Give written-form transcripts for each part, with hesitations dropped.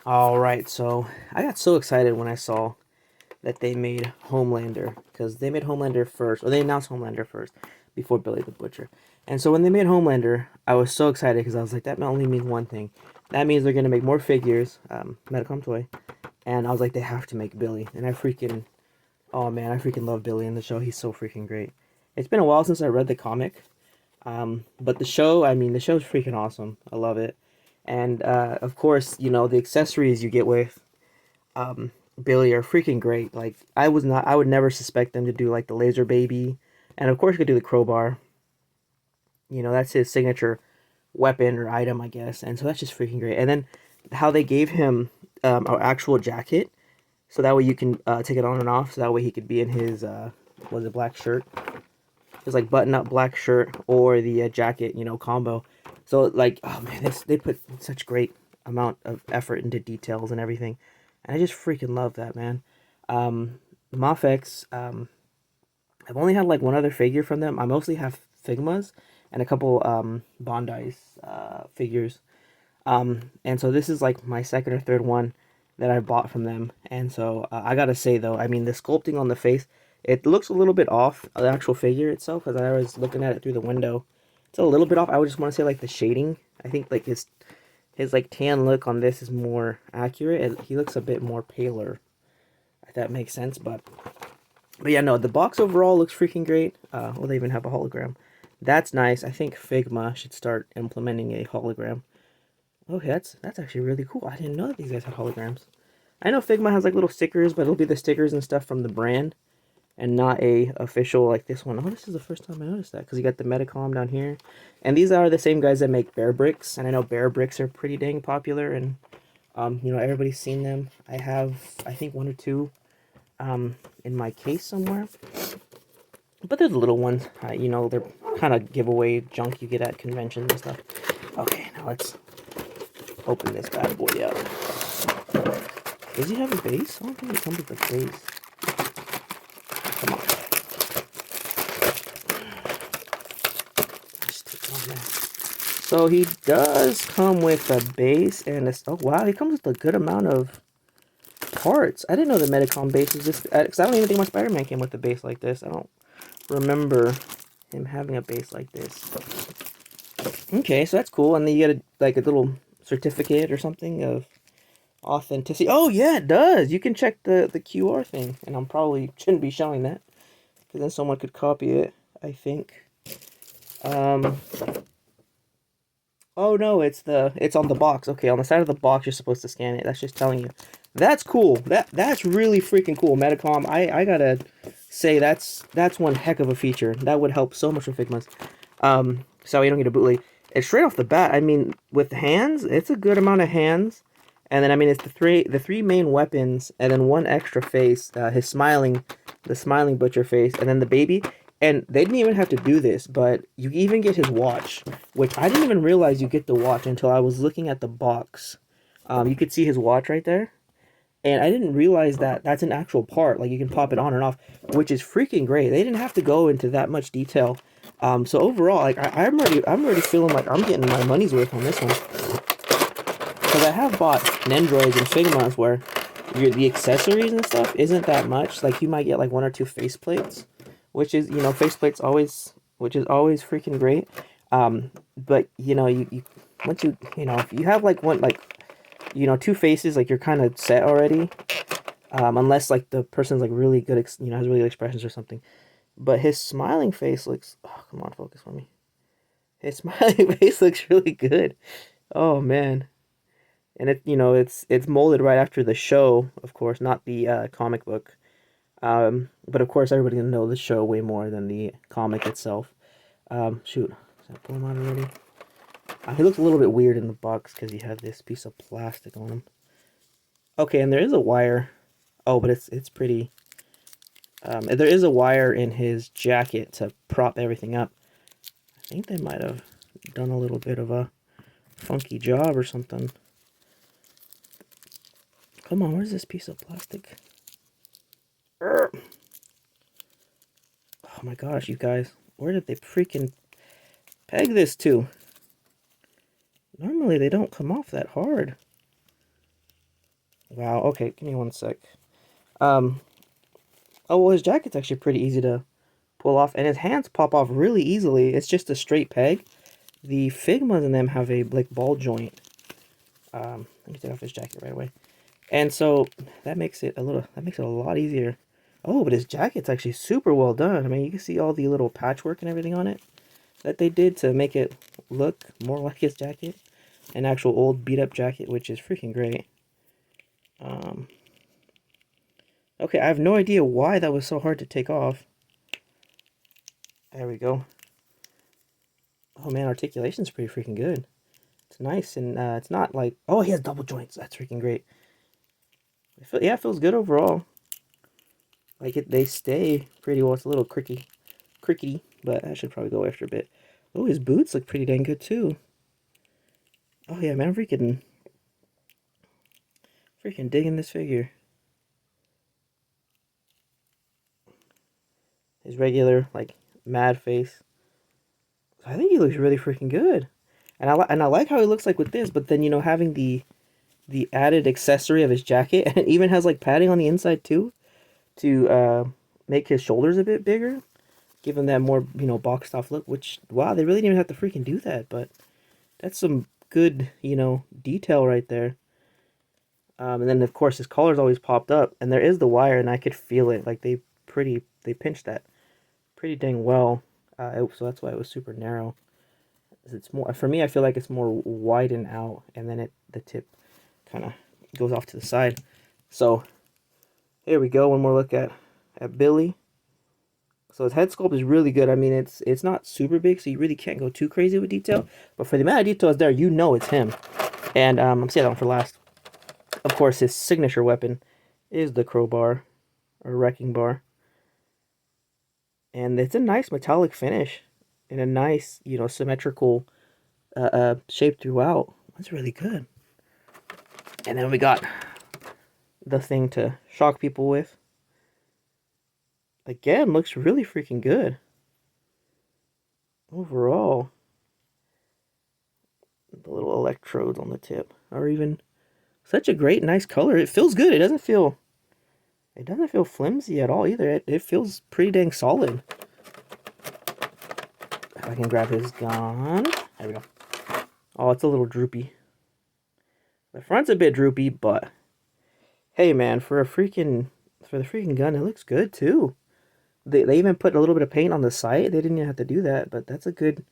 Alright, so I got so excited when I saw that they made Homelander, because they made Homelander first, or they announced Homelander first before Billy the Butcher. And so when they made Homelander, I was so excited because I was like, that only means one thing. That means they're going to make more figures, Medicom toy, and I was like, they have to make Billy. And oh man, I freaking love Billy in the show. He's so freaking great. It's been a while since I read the comic, but the show, the show's freaking awesome. I love it. And of course, the accessories you get with um, Billy are freaking great. Like I would never suspect them to do like the laser baby, and of course you could do the crowbar. That's his signature weapon or item, I guess. And so that's just freaking great. And then how they gave him an actual jacket, so that way you can take it on and off. So that way he could be in his was it black shirt, his like button up black shirt or the jacket, combo. So like, oh man, they put such great amount of effort into details and everything, and I just freaking love that, man. Mafex, I've only had like one other figure from them. I mostly have Figmas and a couple Bondi's figures. And so this is like my second or third one that I bought from them. And so I gotta say though, the sculpting on the face, it looks a little bit off the actual figure itself, as I was looking at it through the window. It's a little bit off. I would just want to say like the shading. I think like his like tan look on this is more accurate. He looks a bit more paler, if that makes sense. But yeah, no, the box overall looks freaking great. Well, they even have a hologram. That's nice. I think Figma should start implementing a hologram. Okay, that's actually really cool. I didn't know that these guys had holograms. I know Figma has like little stickers, but it'll be the stickers and stuff from the brand, and not a official like this one. Oh, this is the first time I noticed that, because you got the Metacom down here, and these are the same guys that make Bear Bricks, and I know Bear Bricks are pretty dang popular, and everybody's seen them. I have, I think, one or two in my case somewhere, but they're the little ones. They're kind of giveaway junk you get at conventions and stuff. Okay, now let's open this bad boy up. Does he have a base? I don't think it comes with a base. Come on. Just take one there. So he does come with a base and a... Oh, wow. He comes with a good amount of parts. I didn't know the Medicom base was just... Because I don't even think my Spider-Man came with a base like this. I don't remember him having a base like this. Okay, so that's cool. And then you get a little certificate or something of authenticity. Oh yeah, it does. You can check the QR thing, and I'm probably shouldn't be showing that, because then someone could copy it, I think. Um. Oh no, it's on the box. Okay, on the side of the box, you're supposed to scan it. That's just telling you. That's cool. That's really freaking cool. Metacom. I gotta say that's one heck of a feature. That would help so much with Figmas. So you don't get a bootleg. It's straight off the bat. With hands, it's a good amount of hands. And then it's the three main weapons, and then one extra face, the smiling butcher face, and then the baby. And they didn't even have to do this, but you even get his watch, which I didn't even realize you get the watch until I was looking at the box. You could see his watch right there, and I didn't realize that that's an actual part. Like you can pop it on and off, which is freaking great. They didn't have to go into that much detail. So overall, like I'm already feeling like I'm getting my money's worth on this one. Because I have bought Nendroids and Figmas where the accessories and stuff isn't that much. Like you might get like one or two faceplates, which is faceplates which is always freaking great. But you once if you have like one two faces, like you're kind of set already. Unless like the person's like really good, has really good expressions or something. But his smiling face looks. Oh, come on, focus on me. His smiling face looks really good. Oh man. And it's molded right after the show, of course, not the comic book. But of course, everybody's gonna know the show way more than the comic itself. Shoot, is that pull him out already? He looks a little bit weird in the box because he had this piece of plastic on him. Okay, and there is a wire. Oh, but it's pretty. There is a wire in his jacket to prop everything up. I think they might have done a little bit of a funky job or something. Come on, where's this piece of plastic? Oh my gosh, you guys. Where did they freaking peg this to? Normally they don't come off that hard. Wow, okay, give me one sec. Um, oh, well, his jacket's actually pretty easy to pull off, and his hands pop off really easily. It's just a straight peg. The Figmas in them have a, like, ball joint. Let me take off his jacket right away. And so, that makes it a lot easier. Oh, but his jacket's actually super well done. I mean, you can see all the little patchwork and everything on it that they did to make it look more like his jacket. An actual old beat-up jacket, which is freaking great. Okay, I have no idea why that was so hard to take off. There we go. Oh man, articulation's pretty freaking good. It's nice, and it's not like... Oh, he has double joints. That's freaking great. Yeah, it feels good overall. Like, they stay pretty well. It's a little crickety, but I should probably go after a bit. Oh, his boots look pretty dang good, too. Oh yeah, man, I'm freaking digging this figure. His regular, like, mad face. I think he looks really freaking good. And I like how he looks like with this, but then, you know, having the added accessory of his jacket, and it even has, like, padding on the inside, too, to make his shoulders a bit bigger, give him that more, you know, boxed off look, which, wow, they really didn't even have to freaking do that, but that's some good, you know, detail right there. And then, of course, his collar's always popped up, and there is the wire, and I could feel it, like, they pinched that pretty dang well, so that's why it was super narrow. It's more, for me, I feel like it's more widened out, and then the tip kind of goes off to the side. So here we go. One more look at Billy. So his head sculpt is really good. I mean, it's not super big, so you really can't go too crazy with detail. But for the amount of details there, you know it's him. And I'm saving that one for last. Of course, his signature weapon is the crowbar, or wrecking bar. And it's a nice metallic finish, and a nice, you know, symmetrical shape throughout. That's really good. And then we got the thing to shock people with. Again, looks really freaking good. Overall. The little electrodes on the tip are even such a great, nice color. It feels good. It doesn't feel flimsy at all either. It feels pretty dang solid. If I can grab his gun. There we go. Oh, it's a little droopy. The front's a bit droopy, but hey man, for the freaking gun, it looks good too. They even put a little bit of paint on the sight. They didn't even have to do that, but that's a good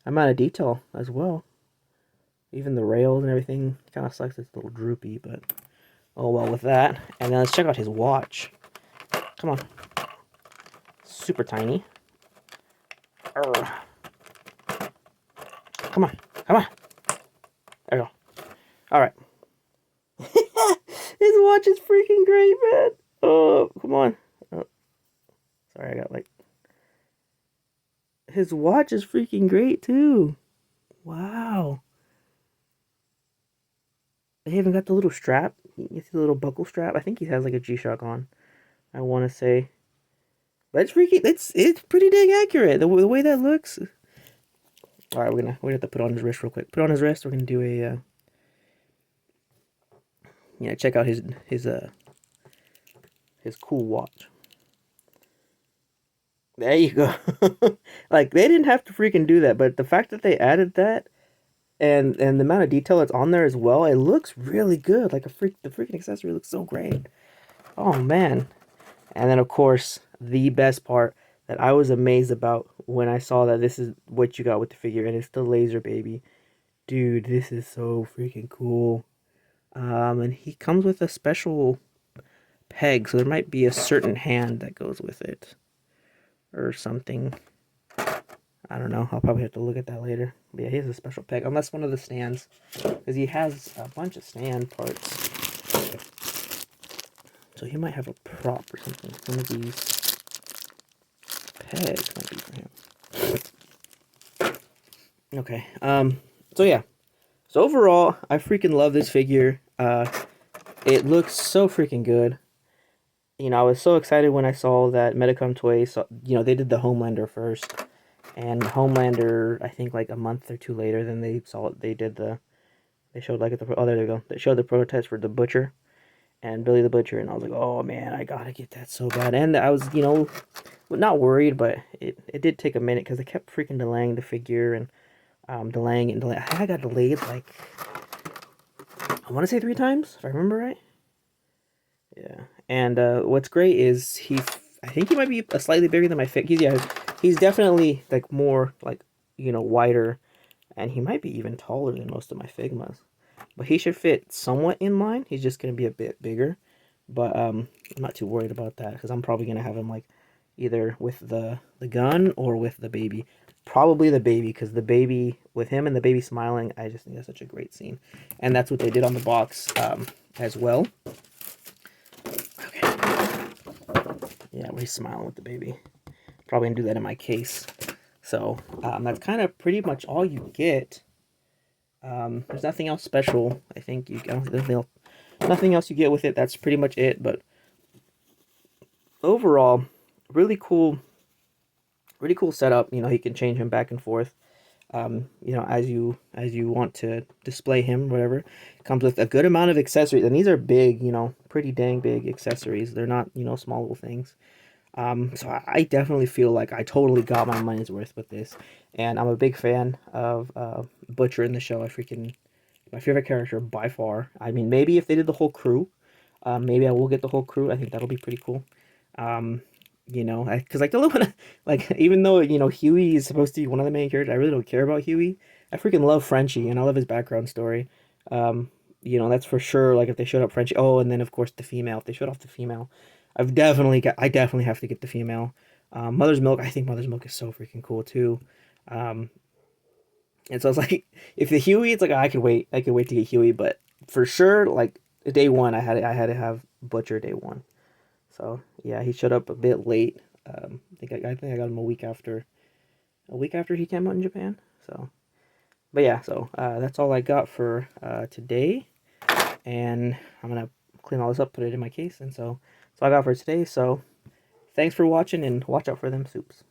amount of detail as well. Even the rails and everything kind of sucks. It's a little droopy, but oh well with that. And then let's check out his watch. Come on. Super tiny. Urgh. Come on. Come on. There we go. Alright. His watch is freaking great, man. Oh, come on. Oh. Sorry, I got like... His watch is freaking great, too. Wow. They even got the little strap. You see the little buckle strap? I think he has like a G-Shock on, I want to say. But it's freaking... It's pretty dang accurate. The way that looks... Alright, we have to put on his wrist real quick. Put on his wrist. We're gonna do a check out his cool watch. There you go. Like, they didn't have to freaking do that, but the fact that they added that and the amount of detail that's on there as well, it looks really good. Like the freaking accessory looks so great. Oh man. And then of course, the best part that I was amazed about when I saw that this is what you got with the figure, and it's the laser baby. Dude, this is so freaking cool. And he comes with a special peg, so there might be a certain hand that goes with it. Or something. I don't know. I'll probably have to look at that later. But yeah, he has a special peg. Unless one of the stands. Because he has a bunch of stand parts. So he might have a prop or something. One of these pegs might be for him. Okay. So yeah. So overall, I freaking love this figure. It looks so freaking good. You know, I was so excited when I saw that Medicom Toys, you know, they did the Homelander first. And Homelander, I think like a month or two later, they showed like oh, there they go. They showed the prototypes for the Butcher. and Billy the Butcher, and I was like, oh man, I gotta get that so bad. And I was, not worried, but it did take a minute because they kept freaking delaying the figure and delaying it and delaying. I think I got delayed like, I want to say 3 times if I remember right. Yeah, and what's great is I think he might be a slightly bigger than my fig. He's definitely like more like wider, and he might be even taller than most of my Figmas. But he should fit somewhat in line. He's just gonna be a bit bigger, but I'm not too worried about that because I'm probably gonna have him like either with the gun or with the baby. Probably the baby because the baby with him and the baby smiling, I just think that's such a great scene, and that's what they did on the box as well. Okay, yeah, where he's smiling with the baby. Probably gonna do that in my case. So that's kind of pretty much all you get. There's nothing else special. I think I don't think there's nothing else you get with it. That's pretty much it. But overall, really cool setup. You can change him back and forth. As you want to display him, whatever. Comes with a good amount of accessories, and these are big. Pretty dang big accessories. They're not small little things. So I definitely feel like I totally got my money's worth with this, and I'm a big fan of Butcher in the show. My favorite character by far. I mean, maybe if they did the whole crew, maybe I will get the whole crew. I think that'll be pretty cool. Um, because like the little one, like even though Huey is supposed to be one of the main characters, I really don't care about Huey. I freaking love Frenchie, and I love his background story. Um, that's for sure. Like if they showed up Frenchie, oh, and then of course the female. If they showed off the female, I definitely have to get the female. Mother's Milk. I think Mother's Milk is so freaking cool too. Um, and so it's like if the Huey, it's like I could wait. I could wait to get Huey, but for sure, like day one, I had to have Butcher day one. So yeah, he showed up a bit late. I think I got him a week after he came out in Japan. So, but yeah, so that's all I got for today, and I'm gonna clean all this up, put it in my case, and so I got for today. So thanks for watching, and watch out for them soups.